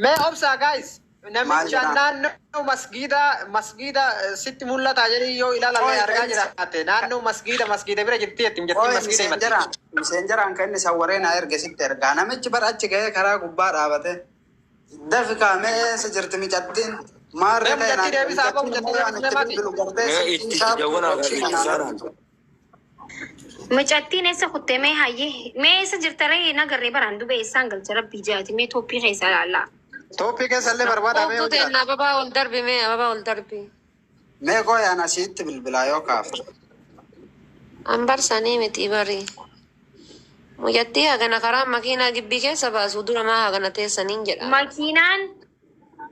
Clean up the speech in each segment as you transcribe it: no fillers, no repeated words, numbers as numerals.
मैं obsa guys namicha naannoo masgiida sitti mul'ata jedhii yoo ilaalan argaa jiraate naannoo masgiida bira jirti jettiin masgiida himatti. Miseenjaraan kan inni sawwaree na erge sitti ergaa namichi bara achi ga'ee karaa gubbaa dhaabate dafi kaamee eessa jirti micattiin maarra Macattiin eessa kuttee mee hayyee mee eessa jirtaree nagarree baraan dubee eessaan galcha rabbii jaati mee toophii keessa laallaa. Toophii keessa illee barbaadamee hojjeta. Toophii ababaa ol darbi mee ababaa ol darbi. Mee gooyaan asitti bilbilaa yoo kaaftu. Ambarsanii miti barii. Muyyattii hagana karaa makiinaa gibbii keessa baasu dura maa hagana teessaniin jedha. Makiinaan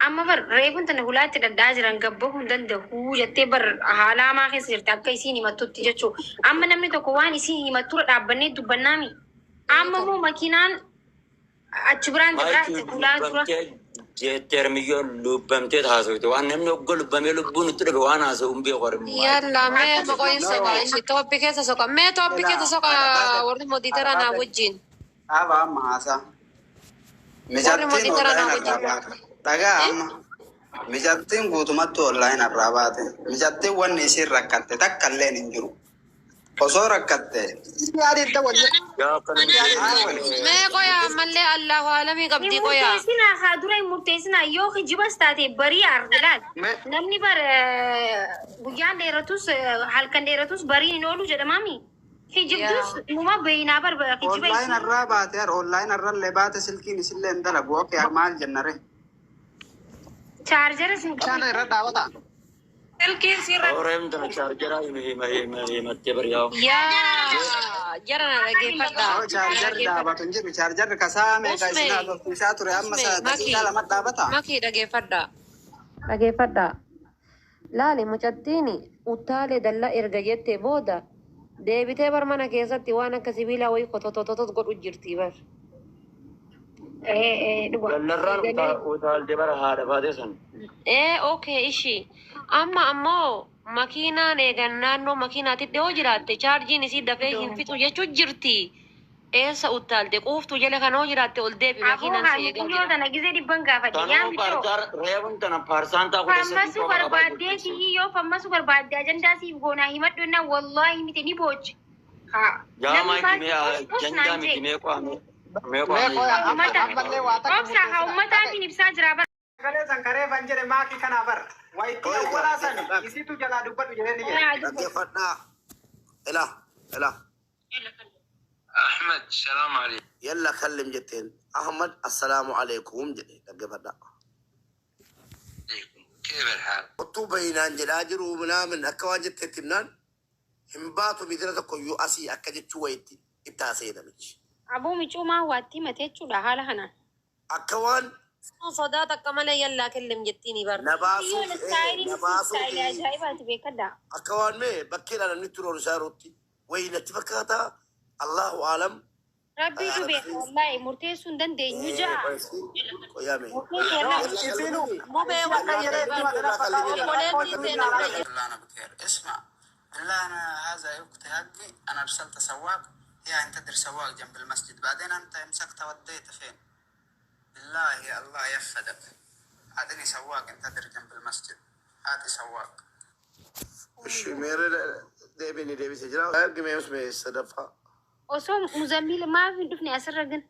amma bar reefun tana hulaatti daddaa jiran gabbahuu hin danda'u jettee bar haala hamaa keessa jirti akka isiin himattutti jechuu. Amma namni tokko waan isiin himattura dhaabbannee dubbannaami. Amma moo makiinaan achi biraan dabraa hulaa dura. Jetermiyo lubbamtee taasifte waan namni oggo lubbamee lubbuun itti dhabe waan haasa'uun beeku. Yalla mee maqoinsa baay'ee toophii keessa soqa mee toophii keessa soqa warri mooditara naa wajjin. Dhaaba amma haasaa. Mijattiin dhagaa amma mijattiin guutumatti online irraa baate mijattiin wanni isiin rakkatte takka illee hin jiru. Osoo rakkatte. Mee qoyaa mallee Allahu alamii qabdi qoyaa. Murteessinaa haa dura hin murteessinaa yoo kijibas taate barii argilaal. Namni bar guyyaan dheeratus halkan dheeratus barii hin oolu jedhamaami. Kijibdus numa beeyinaa bar kijiba isi. Online irraa baate online irra illee baate silkiin isillee hin dalagu okee maal jennare. Chaarjara sin qabu. Irra daawwata. Silkiin sirra. Oreem tana chaarjara himattee bariyaa'u. Yaa jara na dhageeffadha. Chaarjarri dhaabatu hin jiru chaarjarri kasaa meeqa isin haasofsiisaa ture amma daqiiqaa lama dhaabata. Makii dhageeffadha. Dhageeffadha. Laali mucattiini utaalee dallaa erga jettee booda deebitee bar mana keessatti waan akka sibiilaa wayii kotototot godhu jirti bar. Dallarraan utaaltee bara haadha baatee san. Okay ishii. Amma ammoo makiinaan eegan naannoo makiinaatti dhiyoo jiraatte chaarjiin isii dafee hin fixu jechuun jirti. Eessa utaalte quuftuu jala kan hoo jiraatte ol deebi makiinaan si eegan jira. Tana gizee dhibban gaafadhe yaa bitoo. Reebuun tana paarsaantaa kudha sadii. Fammasu barbaaddee si yoo fammasu barbaadde ajandaa siif goonaa himadhu innaa wallaahi miti ni boochi. Jaamaa kimee jandaa miti mee qaame. Obsa haa ummataatiin ibsaa jira bara. Kalee san karee fan jedhe maakii kanaa bara. Wayitii awwalaa san isiitu jalaa dubbadhu jedhee ni jedhe. Dhaggeeffadhaa. Ila. أحمد السلام عليكم. يلا كلم جتين أحمد السلام عليكم جدي دقفنا كيف الحال؟ قطو بينان جلاجر ومنا من أكوان جتين تمنان هم باتوا مثل كويو أسي أكجت شويتي إبتاسينا مش أبو ميشو ما واتي متيتشو لحالة هنا أكوان صداتك كمان يلا كلم جتيني بر نباسو أكوان مي بكينا نترو رساروتي وين تفكاتا الله أعلم ربي تبي والله مرتين سندن دي نجا يا مي مو بيوقع أنا بخير اسمع بالله أنا هذا وقت هقي أنا أرسلت سواق هي انتظر سواق جنب المسجد بعدين أنت مسكت وديته فين بالله يا الله يفدك أعطني سواق انتظر جنب المسجد هاتي سواق وش مير ديبي سجلا هاي ما اسمه صدفة وصوم مزميل ما في دفني أسرقن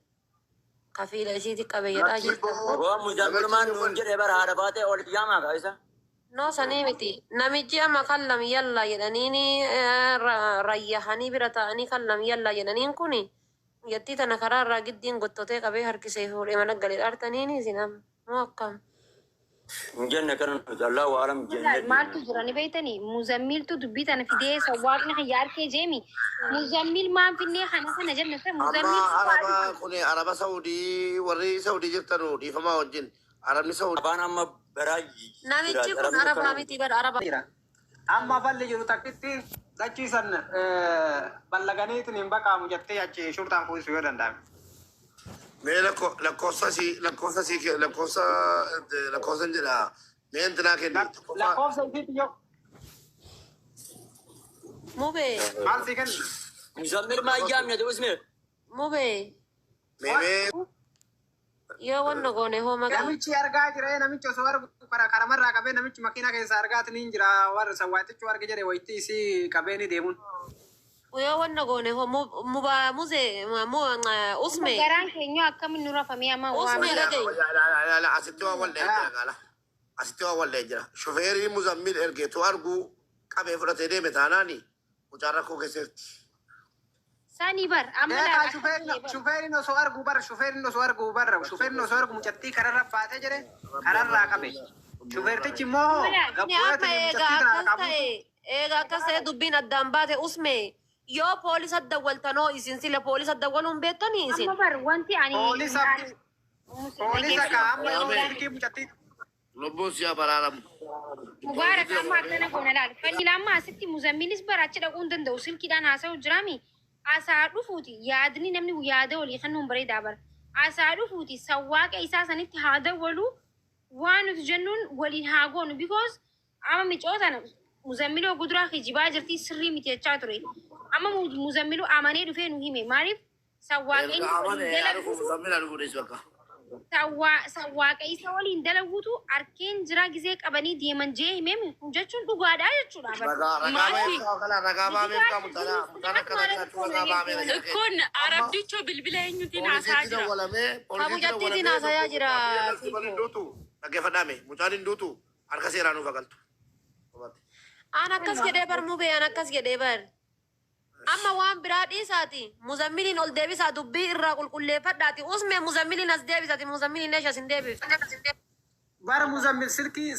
كفيلة سيدي كبيرة جدا هو مزمل ما نونجر بر هذا باتة أول جامعة كايسا نو سنيمتي نمجي أما كلم يلا يدنيني ريحاني برتاني كلم يلا يدنين كوني يتي تنكرار راجدين قطتي كبي هركسي هو لما نقل الأرتنيني زينام موكم جنة كان الله أعلم جنة ما تجراني بيتني مزميل تدبيت أنا في دي سواقنا خيار كي جيمي مزميل ما في النية خنا جنة مزميل عربا كوني عربا سعودي وري سعودي جبتنو فما وجن عربني سعودي أبانا ما براي نامي كون عربا ميتي بر عربا أما باللي جرو تكتي دكتي سن بلغاني تنين بقى مجتة أشي شرطان فوي سويدان دام مي la cosa جلا مي انتنا كده لا خوف سيدي يو مو بي مال سيكن مزمل ما أيام يا اسمه مو بي مي Yoo wanna goone hoo maqaa. namichi argaa jira namichi osoo argu karamarraa qabee namichi makiinaa keessa argaatanii hin jira warra sawwaatichu arga jedhe wayitti isii qabee ni deemuun. Yoo wanna goone hoo mubaa muzee usme. Garaan keenya akkamiin nu rafamee amma Usme dhagaye. Asitti waa wal dheeraa gaala. Asitti waa wal dheeraa. Shofeerii Muzammil ergeetu arguu qabee fudhatee deeme taanaani mucaan rakkoo keessatti. Sani bar amma Deekaa shufeerin osoo argu mucattii kararra baatee jedhe kararraa qabe. Shufeertichi immoo gabbuudhaan mucattii kanaa qabu. Eega akkas ta'e dubbiin addaan baate usme yoo poolisa dawwaltanoo isin sila poolisa dawwaluun beektanii isin. amma bar wanti ani Poolisa kaa'amma yoo ergee mucattii. Lubbuun si'a baraaramu. Mubaarak amma akkana goona laal. Fannila amma asitti Muzammilis barachi dhaquu hin danda'u silkiidhaan haasa'u jiraami. Asaa dhufuuti yaadni namni yaada walii kan nuun bareedaa bara. Asaa dhufuuti sawwaaqa isaa sanitti haa dawwalu waan nuti jennuun waliin haa goonu because amma micootan Muzammiloo guduraa kijibaa jirti sirrii miti jechaa ture. Amma Muzammiloo amanee dhufee nu hime maaliif sawwaaqa sawwaaqa isa waliin dalaguutu arkeen jira gizee qabanii deeman jee himeme jechuun dhugaadhaa jechuudha. Kun arabdicho bilbila eenyutiin haasaa jira. Kabujattiitiin haasayaa jira. Dhaggeeffadhaame mucaan hin duutu harka seeraan nuuf agaltu. An akkas jedhee bar mubee an akkas jedhee bar. Amma waan biraa dhiisaati. Muzammiliin ol deebisaa dubbii irraa qulqulleeffadhaati. Usme Muzammiliin as deebisaati. Muzammiliin eesha sin deebifte. Bara Muzammil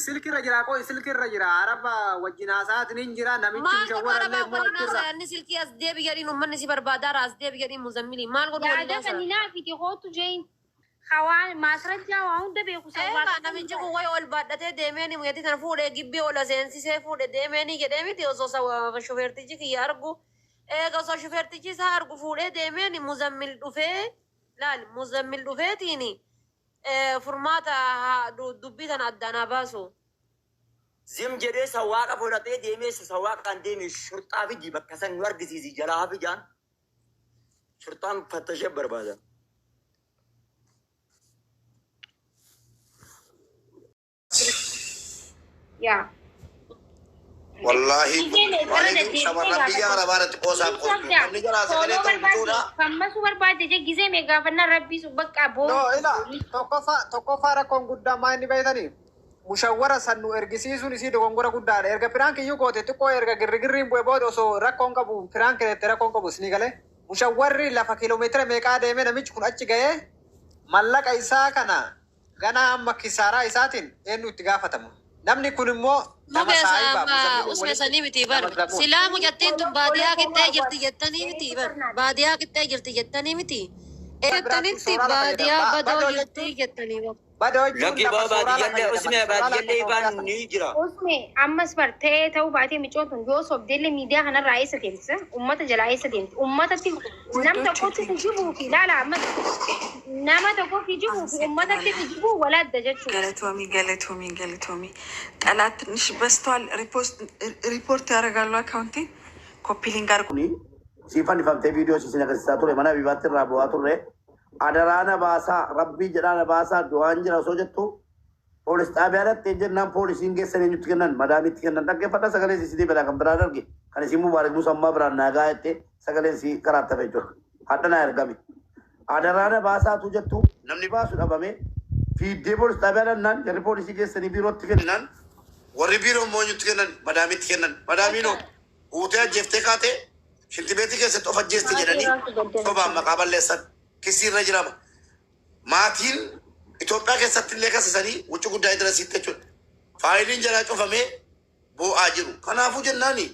silkirra jira qoy silkirra jira araba wajjin haasa'aatiin hin jira namichi Maal godhu mushawwarallee arabaa godhunaa irra. sayanni silkii as deebi jedhiin uummanni si barbaadaara as deebi jedhiin Muzammiliin maal godhu Yaada waliin fanninaa fi hootu jeen hawaan maasrajjaa waa hunda beeku Eegaa namichi kun wayi ol baadhatee deemeeni muyetti kana fuudhee gibbii ol seensisee fuudhee deemeeni jedhee miti osoo shofeertichi kiyya argu. Eega osoo shofeertichi isaa argu fuudhee deemeeni Muzammil dhufee laal Muzammil dhufeetiini furmaata dubbii tana addaanaa baasu. Zim jedhee sawwaaqa fudhatee deemee sawwaaqaan deeme shurxaa fi bakka san nu argisiisi jalaa fi jaan shurxaan fattashee barbaada. yaa Wallahi shamarran biyya arabaarratti qoosaa qooddu. Namni jaraa sagalee ta'uudha. Kammasu barbaade je gizee mee gaafannaa rabbisu bakka boo. No ila tokkoffaa rakkoon guddaa maa inni beektanii mushawwara san nu ergisiisuun isii dogongora guddaadha. Erga firaan kiyyuu goote xiqqoo erga girrigirriin bu'e booda osoo rakkoon qabu firaan keetti rakkoon qabu isinii galee mushawwarri lafa kiiloomeetira meeqaa deemee namichi kun achi ga'ee mallaqa isaa kana ganaa amma kisaaraa isaatiin eenyu itti gaafatamu. Namni kun immoo nama saayibaa Usme sanii miti bar. Silaa mucattiin tun baadiyaa qixxee jirti jettanii miti bar. Baadiyaa qixxee jirti jettanii miti. Jettanitti baadiyaa badoo jirti jettanii bar. Lagi bawa baadiyyalle usme baadiyyalle ibaan ni jira. Usme ammas bar ta'ee ta'uu baatee micoon tun yoo sobdeelle miidiyaa kanarraa eessa deemsisa ummata jalaa eessa deemti ummatatti nam tokkotti kijibuu fi ilaala ammas nama tokkotti kijibuu fi ummatatti kijibuu walaadda jechuudha. ገለቶሚ ጠላት ትንሽ በዝተዋል። ሪፖርት ያደርጋሉ አካውንቴን ኮፒ ሊንክ አድርጉ። Siifan ifaamtee viidiyoo isin agarsiisaa ture mana bibaatti irraa bu'aa turre adaraana baasaa rabbii jedhaana baasaa du'aan jira osoo jettu poolis xaabiyaadhaatti jennaan poolisiin geessan eenyutti kennan madaamitti kennan dhaggeeffadha sagalee siisitii bedhaa kan biraan arge kan isin mubaarak musammaa biraan naagaa jettee sagaleen si karaatti hafe jechuudha hadha naa ergame adaraana baasaatu jettu namni baasu dhabame fiiddee poolis xaabiyaadhaan naan jarri poolisii geessanii biirootti kennan warri biiroo moonyutti kennan madaamitti kennan madaamiinoo uutee ajjeeftee kaatee Shintibeeti keessatti of ajjeesti jedhanii sobaan maqaa balleessan kisiirra jirama. Maatiin Itoophiyaa keessatti illee kasasanii wucci guddaa idirasiitti jechuudha. Faayiliin jalaa cufamee boo'aa jiru. Kanaafuu jennaani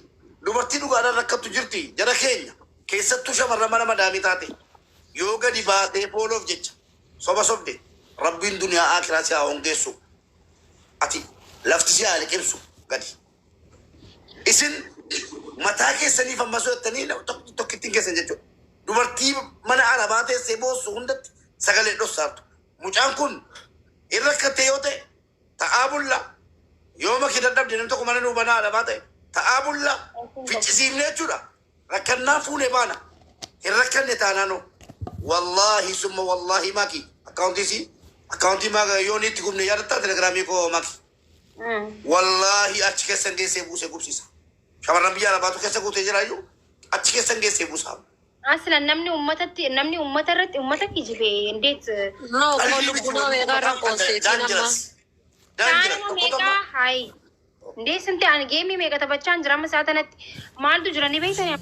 dubartii dhugaadhaan rakkattu jirti jara keenya keessattuu shamarra mana madaamii taate yoo gadi baatee pooloof jecha soba sobde rabbiin duniyaa akiraa si haa hongeessu ati lafti si haa liqimsu gadi. Isin mataa keessaniif ammasoo jettanii tokkittiin keessan jechuudha. Dubartii mana arabaa teessee boossu hundatti sagalee dhossaartu. Mucaan kun irra rakkattee yoo ta'e ta'aa bulla yoo makii dadhabde namni tokko mana nuu mana arabaa ta'e ta'aa bulla ficcisiifne jechuudha. Rakkannaa fuunee baana hin rakkanne taanaanoo. Wallaahi summa wallaahi makii akkaawuntiisii Akauntii maa yoo niitti gubne yaadatta telegiraamii koo maki. Wallaahi achi keessan geessee buusee gubsiisa. Shamarran biyya alabaatu keessa guutee jiraayyuu achi keessan geessee buusaa. Aslan namni ummata irratti ummata kijibe indeet No, kalau guna mereka rakonse nama. Taanuma meeqaa hayi indee sinti an geemii meeqa taphachaa hin jira amma sa'aatanatti maaltu jira ni beektani